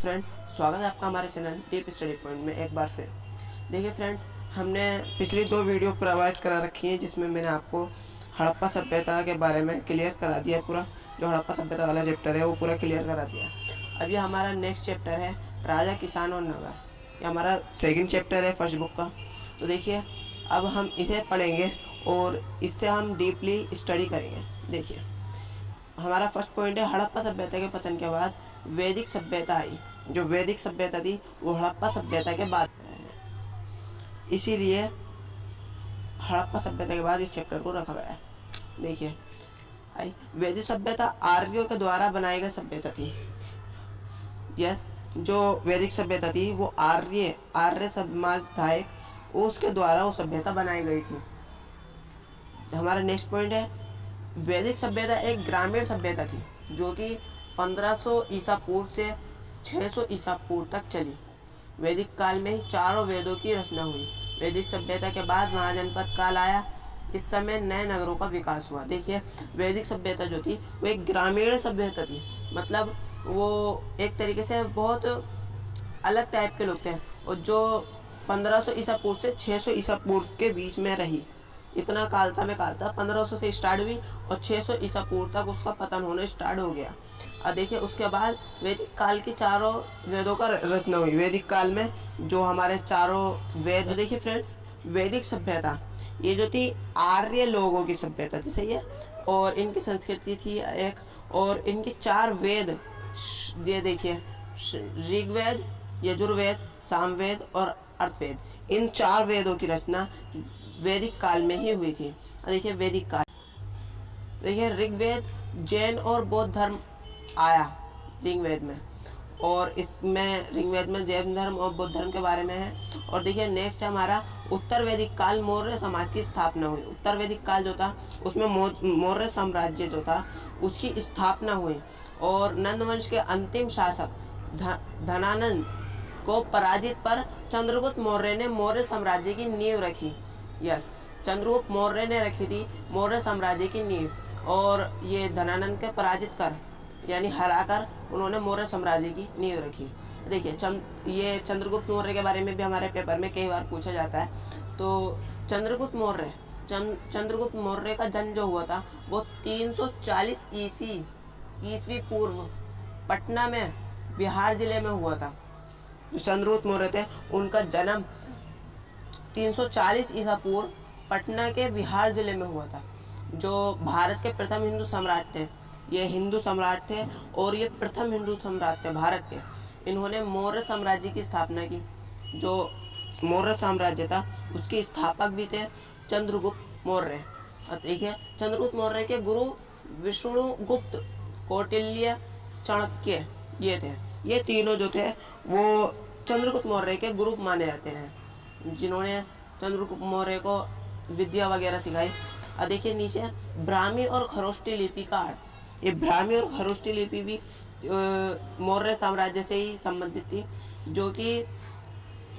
Friends, स्वागत है आपका हमारे चैनल डीप स्टडी पॉइंट में एक बार फिर। देखिए फ्रेंड्स, हमने पिछली 2 वीडियो प्रोवाइड करा रखी हैं जिसमें मैंने आपको हड़प्पा सभ्यता के बारे में क्लियर करा दिया। पूरा जो हड़प्पा सभ्यता वाला चैप्टर है वो पूरा क्लियर करा दिया। अब ये हमारा नेक्स्ट चैप्टर है राजा, किसान और नगर। ये हमारा सेकेंड चैप्टर है फर्स्ट बुक का। तो देखिए, अब हम इसे पढ़ेंगे और इससे हम डीपली स्टडी करेंगे। देखिए, हमारा फर्स्ट पॉइंट है हड़प्पा सभ्यता के पतन के बाद वैदिक सभ्यता आई। जो वैदिक सभ्यता थी वो हड़प्पा सभ्यता के बाद, इसीलिए हड़प्पा सभ्यता के बाद इस चैप्टर को रखा गया है। देखिए, वैदिक सभ्यता आर्यों के द्वारा बनाई गई सभ्यता थी। यस, जो वैदिक सभ्यता थी वो आर्य समाज था एक, उसके द्वारा वो सभ्यता बनाई गई थी। हमारा नेक्स्ट पॉइंट है वैदिक सभ्यता एक ग्रामीण सभ्यता थी जो कि 1500 ईसा पूर्व से 600 ईसा पूर्व तक चली। वैदिक काल में ही चारों वेदों की रचना हुई। वैदिक सभ्यता के बाद महाजनपद काल आया। इस समय नए नगरों का विकास हुआ। देखिए, वैदिक सभ्यता जो थी वो एक ग्रामीण सभ्यता थी, मतलब वो एक तरीके से बहुत अलग टाइप के लोग थे, और जो 1500 ईसा पूर्व से 600 ईसा पूर्व के बीच में रही। इतना समय काल था, 1500 से स्टार्ट हुई और 600 ईसा पूर्व तक उसका पतन होना स्टार्ट हो गया। और देखिए, उसके बाद वैदिक काल की चारों वेदों का रचना हुई। वैदिक काल में जो हमारे चारों वेद, देखिए फ्रेंड्स, वैदिक सभ्यता ये जो थी आर्य लोगों की सभ्यता थी, सही है, और इनकी संस्कृति थी एक, और इनके 4 वेद, ये देखिए, ऋग्वेद, यजुर्वेद, सामवेद और अर्थवेद, इन 4 वेदों की रचना वैदिक काल में ही हुई थी। देखिए, वैदिक काल, देखिए ऋग्वेद जैन और बौद्ध धर्म आया ऋग्वेद में, और इसमें ऋग्वेद में जैन धर्म और बौद्ध धर्म के बारे में है। और देखिए, नेक्स्ट है हमारा उत्तर वैदिक काल, मौर्य समाज की स्थापना हुई। उत्तर वैदिक काल जो था उसमें मौर्य साम्राज्य जो था उसकी स्थापना हुई, और नंद वंश के अंतिम शासक धनानंद को पराजित पर चंद्रगुप्त मौर्य ने मौर्य साम्राज्य की नींव रखी। यस, चंद्रगुप्त मौर्य ने रखी थी मौर्य साम्राज्य की नींव, और ये धनानंद के पराजित कर यानी हराकर उन्होंने मौर्य साम्राज्य की नींव रखी। देखिए, ये चंद्रगुप्त मौर्य के बारे में भी हमारे पेपर में कई बार पूछा जाता है। तो चंद्रगुप्त मौर्य का जन्म जो हुआ था वो 340 ईस्वी पूर्व पटना में, बिहार जिले में हुआ था। जो चंद्रगुप्त मौर्य थे उनका जन्म 340 ईसा पूर्व पटना के बिहार जिले में हुआ था। जो भारत के प्रथम हिंदू सम्राट थे, ये हिंदू सम्राट थे, और ये प्रथम हिंदू सम्राट थे भारत के। इन्होंने मौर्य साम्राज्य की स्थापना की। जो मौर्य साम्राज्य था उसके स्थापक भी थे चंद्रगुप्त मौर्य। देखिए, चंद्रगुप्त मौर्य के गुरु विष्णुगुप्त, कौटिल्य, चाणक्य ये थे। ये तीनों जो थे वो चंद्रगुप्त मौर्य के गुरु माने जाते हैं, जिन्होंने चंद्रगुप्त मौर्य को विद्या वगैरह सिखाई। और देखिए नीचे ब्राह्मी और खरोष्टी लिपि का अर्थ। ये ब्राह्मी और खरोष्टी लिपि भी मौर्य साम्राज्य से ही संबंधित थी, जो कि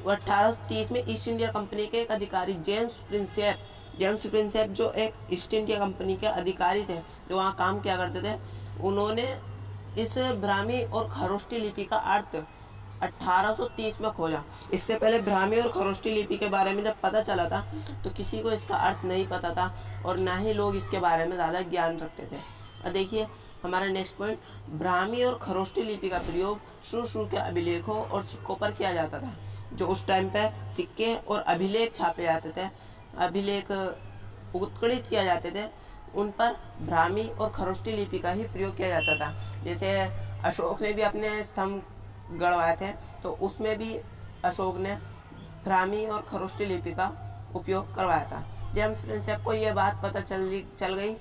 1830 में ईस्ट इंडिया कंपनी के एक अधिकारी जेम्स प्रिंसेप जो एक ईस्ट इंडिया कंपनी के अधिकारी थे, जो वहाँ काम किया करते थे, उन्होंने इस ब्राह्मी और खरोष्टी लिपि का अर्थ 1830 में खोजा। इससे पहले ब्राह्मी और खरोष्टी लिपि के बारे में जब पता चला था तो किसी को इसका अर्थ नहीं पता था, और ना ही लोग इसके बारे में ज़्यादा ज्ञान रखते थे। और देखिए, हमारा नेक्स्ट पॉइंट, ब्राह्मी और खरोष्टी लिपि का प्रयोग शुरू के अभिलेखों और सिक्कों पर किया जाता था। जो उस टाइम पे सिक्के और अभिलेख छापे जाते थे, अभिलेख उत्कलित किया जाते थे, उन पर ब्राह्मी और खरोष्टी लिपि का ही प्रयोग किया जाता था। जैसे अशोक ने भी अपने स्तंभ गढ़वाए थे, तो उसमें भी अशोक ने ब्राह्मी और खरोष्टी लिपि का उपयोग करवाया था। जेम्स प्रिंसेप को यह बात पता चल गई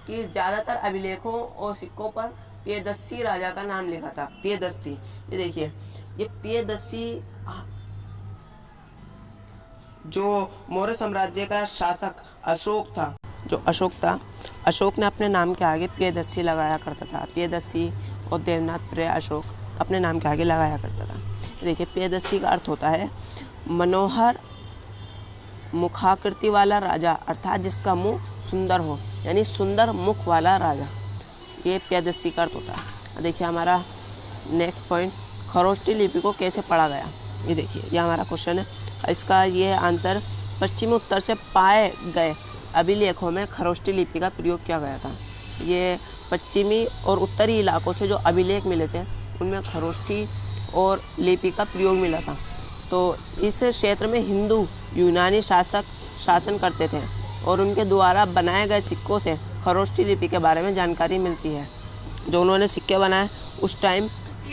कि ज़्यादातर अभिलेखों और सिक्कों पर पियदस्सी राजा का नाम लिखा था। पियदस्सी, ये देखिए, ये पियदस्सी जो मौर्य साम्राज्य का शासक अशोक था, अशोक ने अपने नाम के आगे पियदस्सी लगाया करता था। पियदस्सी और देवनाथ प्रिय अशोक अपने नाम के आगे लगाया करता था। देखिए, पियदस्सी का अर्थ होता है मनोहर मुखाकृति वाला राजा, अर्थात जिसका मुंह सुंदर हो, यानी सुंदर मुख वाला राजा, ये पियदस्सी का अर्थ होता है। देखिए, हमारा नेक्स्ट पॉइंट, खरोष्टी लिपि को कैसे पढ़ा गया? ये देखिए, ये हमारा क्वेश्चन है। इसका ये आंसर, पश्चिमी उत्तर से पाए गए अभिलेखों में खरोष्टी लिपि का प्रयोग किया गया था। ये पश्चिमी और उत्तरी इलाकों से जो अभिलेख मिले थे उनमें खरोष्टी और लिपि का प्रयोग मिला था। तो इस क्षेत्र में हिंदू यूनानी शासक शासन करते थे और उनके द्वारा बनाए गए सिक्कों से खरोष्टी लिपि के बारे में जानकारी मिलती है। जो उन्होंने सिक्के बनाए उस टाइम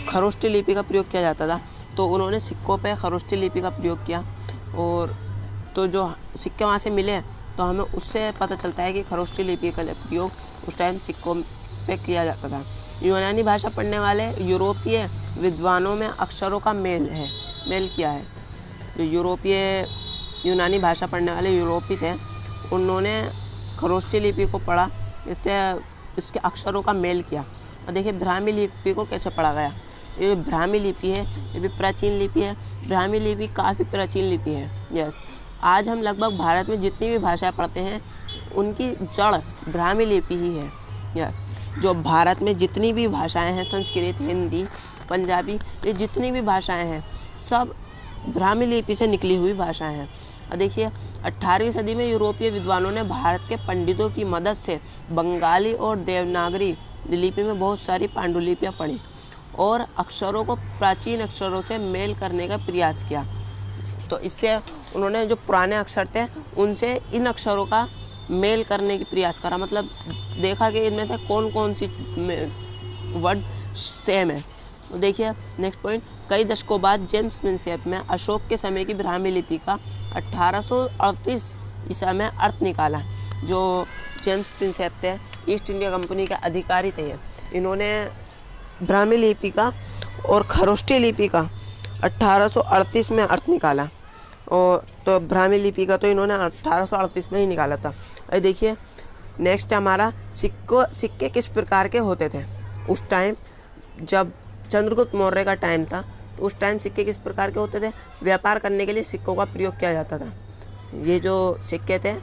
खरोष्टी लिपि का प्रयोग किया जाता था, तो उन्होंने सिक्कों पे खरोष्टी लिपि का प्रयोग किया। और तो जो सिक्के वहाँ से मिले तो हमें उससे पता चलता है कि खरोष्टी लिपि का प्रयोग उस टाइम सिक्कों पे किया जाता था। यूनानी भाषा पढ़ने वाले यूरोपीय विद्वानों में अक्षरों का मेल किया है। जो यूनानी भाषा पढ़ने वाले यूरोपी थे उन्होंने खरोष्टी लिपि को पढ़ा, इससे इसके अक्षरों का मेल किया। और देखिए ब्राह्मी लिपि को कैसे पढ़ा गया। ये ब्राह्मी लिपि है, ये भी प्राचीन लिपि है। ब्राह्मी लिपि काफ़ी प्राचीन लिपि है। यस, आज हम लगभग भारत में जितनी भी भाषाएं पढ़ते हैं उनकी जड़ ब्राह्मी लिपि ही है। यस, जो भारत में जितनी भी भाषाएं हैं, संस्कृत, हिंदी, पंजाबी, ये जितनी भी भाषाएं हैं सब ब्राह्मी लिपि से निकली हुई भाषाएं हैं। और देखिए 18वीं सदी में यूरोपीय विद्वानों ने भारत के पंडितों की मदद से बंगाली और देवनागरी लिपि में बहुत सारी पांडुलिपियाँ पढ़ी और अक्षरों को प्राचीन अक्षरों से मेल करने का प्रयास किया। तो इससे उन्होंने जो पुराने अक्षर थे उनसे इन अक्षरों का मेल करने की प्रयास करा, मतलब देखा कि इनमें से कौन कौन सी वर्ड्स सेम है। तो देखिए नेक्स्ट पॉइंट, कई दशकों बाद जेम्स प्रिंसेप में अशोक के समय की ब्राह्मी लिपि का 1838 ईसा में अर्थ निकाला। जो जेम्स प्रिंसेप थे, ईस्ट इंडिया कंपनी के अधिकारी थे, इन्होंने ब्राह्मी लिपि का और खरोष्टी लिपि का 1838 में अर्थ निकाला। और तो ब्राह्मी लिपि का तो इन्होंने 1838 में ही निकाला था। अरे देखिए नेक्स्ट हमारा, सिक्के किस प्रकार के होते थे उस टाइम। जब चंद्रगुप्त मौर्य का टाइम था तो उस टाइम सिक्के किस प्रकार के होते थे। व्यापार करने के लिए सिक्कों का प्रयोग किया जाता था। ये जो सिक्के थे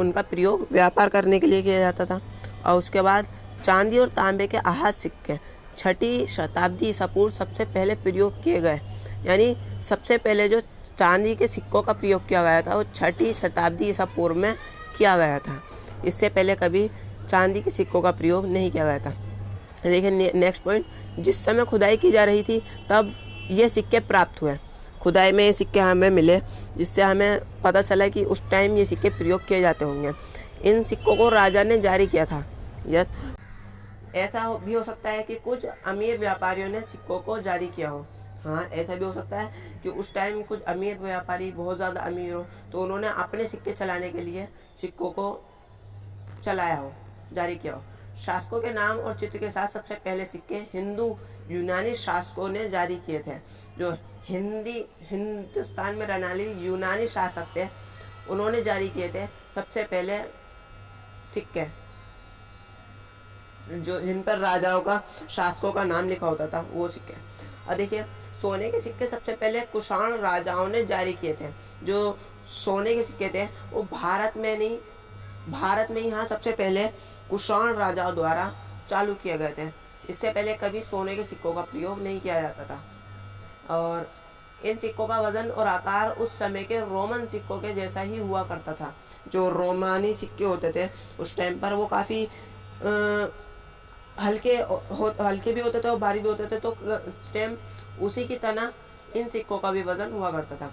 उनका प्रयोग व्यापार करने के लिए किया जाता था। और उसके बाद चांदी और तांबे के आहत सिक्के 6वीं शताब्दी ईसा पूर्व सबसे पहले प्रयोग किए गए। यानी सबसे पहले जो चांदी के सिक्कों का प्रयोग किया गया था वो 6वीं शताब्दी ईसा पूर्व में किया गया था। इससे पहले कभी चांदी के सिक्कों का प्रयोग नहीं किया गया था। देखिए नेक्स्ट पॉइंट, जिस समय खुदाई की जा रही थी तब ये सिक्के प्राप्त हुए। खुदाई में ये सिक्के हमें मिले जिससे हमें पता चला कि उस टाइम ये सिक्के प्रयोग किए जाते होंगे। इन सिक्कों को राजा ने जारी किया था। यस, ऐसा भी हो सकता है कि कुछ अमीर व्यापारियों ने सिक्कों को जारी किया हो। हाँ, ऐसा भी हो सकता है कि उस टाइम कुछ अमीर व्यापारी बहुत ज़्यादा अमीर हो तो उन्होंने अपने सिक्के चलाने के लिए सिक्कों को चलाया हो, जारी किया हो। शासकों के नाम और चित्र के साथ सबसे पहले सिक्के हिंदू यूनानी शासकों ने जारी किए थे। जो हिंदुस्तान में रहने वाले यूनानी शासक थे उन्होंने जारी किए थे सबसे पहले सिक्के, जो जिन पर राजाओं का, शासकों का नाम लिखा होता था वो सिक्के। और देखिए सोने के सिक्के सबसे पहले कुषाण राजाओं ने जारी किए थे। जो सोने के सिक्के थे वो भारत में ही हाँ सबसे पहले कुषाण राजाओं द्वारा चालू किए गए थे। इससे पहले कभी सोने के सिक्कों का प्रयोग नहीं किया जाता था। और इन सिक्कों का वजन और आकार उस समय के रोमन सिक्कों के जैसा ही हुआ करता था। जो रोमानी सिक्के होते थे उस टाइम पर वो काफ़ी हल्के भी होते थे और भारी भी होते थे। तो टाइम उसी की तरह इन सिक्कों का भी वजन हुआ करता था।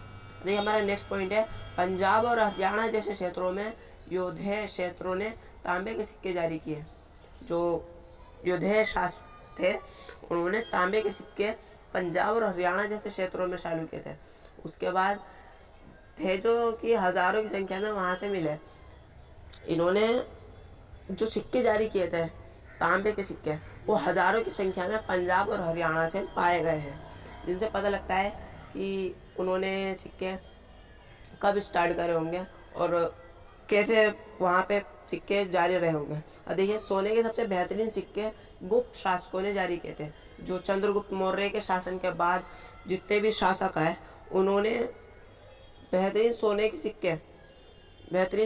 देखिए हमारा नेक्स्ट पॉइंट है, पंजाब और हरियाणा जैसे क्षेत्रों में योधेय क्षेत्रों ने तांबे के सिक्के जारी किए। जो योधेय शासक थे उन्होंने तांबे के सिक्के पंजाब और हरियाणा जैसे क्षेत्रों में चालू किए थे। उसके बाद थे जो कि हज़ारों की संख्या में वहाँ से मिले। इन्होंने जो सिक्के जारी किए थे तांबे के सिक्के वो हज़ारों की संख्या में पंजाब और हरियाणा से पाए गए हैं, जिनसे पता लगता है कि उन्होंने सिक्के कब स्टार्ट करे होंगे और कैसे वहाँ पे सिक्के जारी रहे होंगे। और देखिए सोने के सबसे बेहतरीन सिक्के गुप्त शासकों ने जारी किए थे। जो चंद्रगुप्त मौर्य के शासन के बाद जितने भी शासक आए उन्होंने बेहतरीन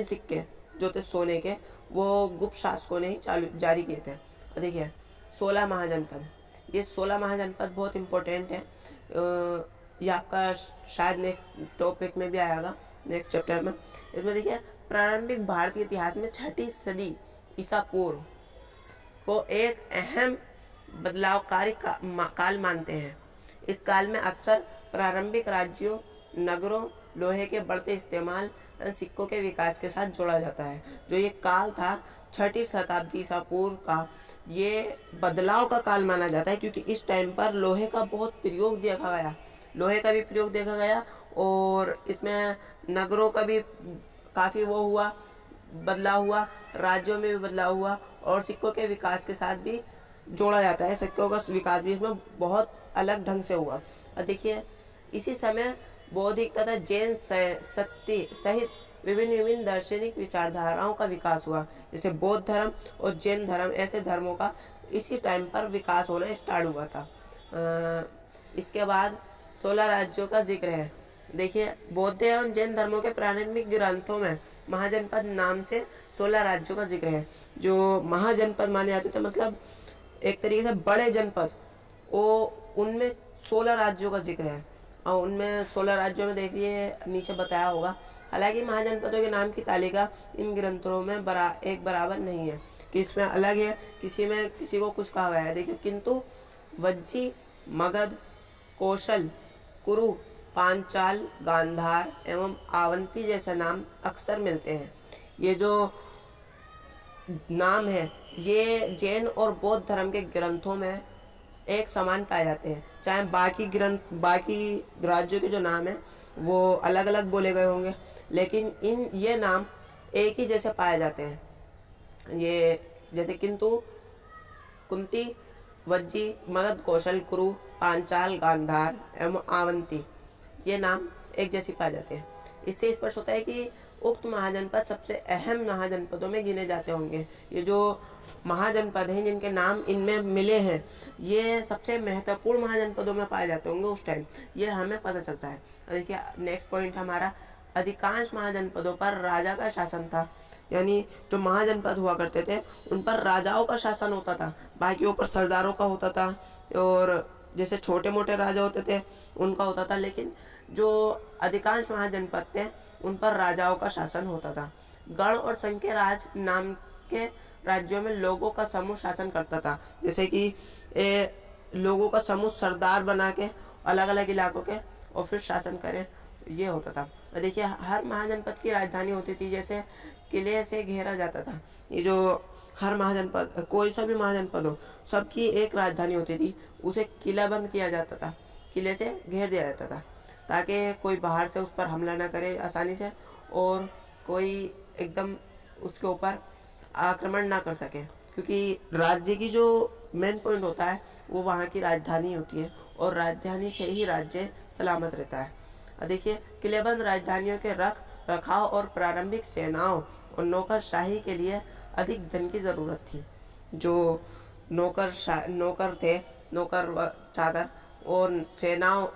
सिक्के जो थे सोने के वो गुप्त शासकों ने ही जारी किए थे। और देखिए 16 महाजनपद, ये 16 महाजनपद बहुत इम्पोर्टेंट है। ये आपका शायद नेक्स्ट टॉपिक में भी आएगा, नेक्स्ट चैप्टर में। इसमें देखिए प्रारंभिक भारतीय इतिहास में 6ठी सदी ईसा पूर्व को एक अहम बदलावकारी काल मानते हैं। इस काल में अक्सर प्रारंभिक राज्यों, नगरों, लोहे के बढ़ते इस्तेमाल, सिक्कों के विकास के साथ जोड़ा जाता है। जो ये काल था 6ठी शताब्दी ईसा पूर्व का, ये बदलाव का काल माना जाता है, क्योंकि इस टाइम पर लोहे का बहुत प्रयोग देखा गया, लोहे का भी प्रयोग देखा गया, और इसमें नगरों का भी काफ़ी वो हुआ, बदलाव हुआ, राज्यों में भी बदलाव हुआ, और सिक्कों के विकास के साथ भी जोड़ा जाता है। सिक्कों का विकास भी इसमें बहुत अलग ढंग से हुआ। और देखिए इसी समय बौद्धिक तथा जैन सत्य सहित विभिन्न दार्शनिक विचारधाराओं का विकास हुआ। जैसे बौद्ध धर्म और जैन धर्म, ऐसे धर्मों का इसी टाइम पर विकास होना स्टार्ट हुआ था। इसके बाद 16 राज्यों का जिक्र है। देखिए बौद्ध और जैन धर्मों के प्रारंभिक ग्रंथों में महाजनपद नाम से 16 राज्यों का जिक्र है। जो महाजनपद माने जाते थे, मतलब एक तरीके से बड़े जनपद, वो उनमें 16 राज्यों का जिक्र है। और उनमें 16 राज्यों में देखिए नीचे बताया होगा। हालांकि महाजनपदों के नाम की तालिका इन ग्रंथों में एक बराबर नहीं है, कि इसमें अलग है, किसी में किसी को कुछ कहा गया है। देखिए किंतु वज्जी, मगध, कौशल, कुरु, पांचाल, गांधार एवं आवंती जैसे नाम अक्सर मिलते हैं। ये जो नाम है ये जैन और बौद्ध धर्म के ग्रंथों में एक समान पाए जाते हैं। चाहे बाकी राज्यों के जो नाम है वो अलग अलग बोले गए होंगे, लेकिन ये नाम एक ही जैसे पाए जाते हैं। ये जैसे किंतु, कुंती, वज्जी, मगध, कौशल, कुरु, पांचाल, गांधार एवं आवंती, ये नाम एक जैसे पाए जाते हैं। इससे स्पष्ट होता है कि उक्त महाजनपद सबसे अहम महाजनपदों में गिने जाते होंगे। ये जो महाजनपद हैं जिनके नाम इनमें मिले हैं, ये सबसे महत्वपूर्ण महाजनपदों में पाए जाते होंगे उस टाइम, ये हमें पता चलता है। देखिए नेक्स्ट पॉइंट हमारा, अधिकांश महाजनपदों पर राजा का शासन था। यानी जो महाजनपद हुआ करते थे उन पर राजाओं का शासन होता था, बाकियों पर सरदारों का होता था, और जैसे छोटे मोटे राजा होते थे उनका होता था, लेकिन जो अधिकांश महाजनपद थे उन पर राजाओं का शासन होता था। गण और संघ के राज नाम के राज्यों में लोगों का समूह शासन करता था। जैसे कि लोगों का समूह सरदार बना के अलग अलग इलाकों के और फिर शासन करें, ये होता था। देखिए हर महाजनपद की राजधानी होती थी, जैसे किले से घेरा जाता था। ये जो हर महाजनपद, कोई सा भी महाजनपद हो, सबकी एक राजधानी होती थी, उसे किलाबंद किया जाता था, किले से घेर दिया जाता था, ताकि कोई बाहर से उस पर हमला ना करे आसानी से, और कोई एकदम उसके ऊपर आक्रमण ना कर सके, क्योंकि राज्य की जो मेन पॉइंट होता है वो वहाँ की राजधानी होती है, और राजधानी से ही राज्य सलामत रहता है। देखिए किलेबंद राजधानियों के रख रखाव और प्रारंभिक सेनाओं और नौकरशाही के लिए अधिक धन की ज़रूरत थी। जो नौकर थे, नौकर चाकर और सेनाओं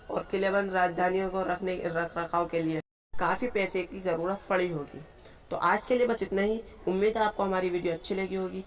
और किलेबंद राजधानियों को रख रखाव के लिए काफ़ी पैसे की ज़रूरत पड़ी होगी। तो आज के लिए बस इतना ही। उम्मीद है आपको हमारी वीडियो अच्छी लगी होगी।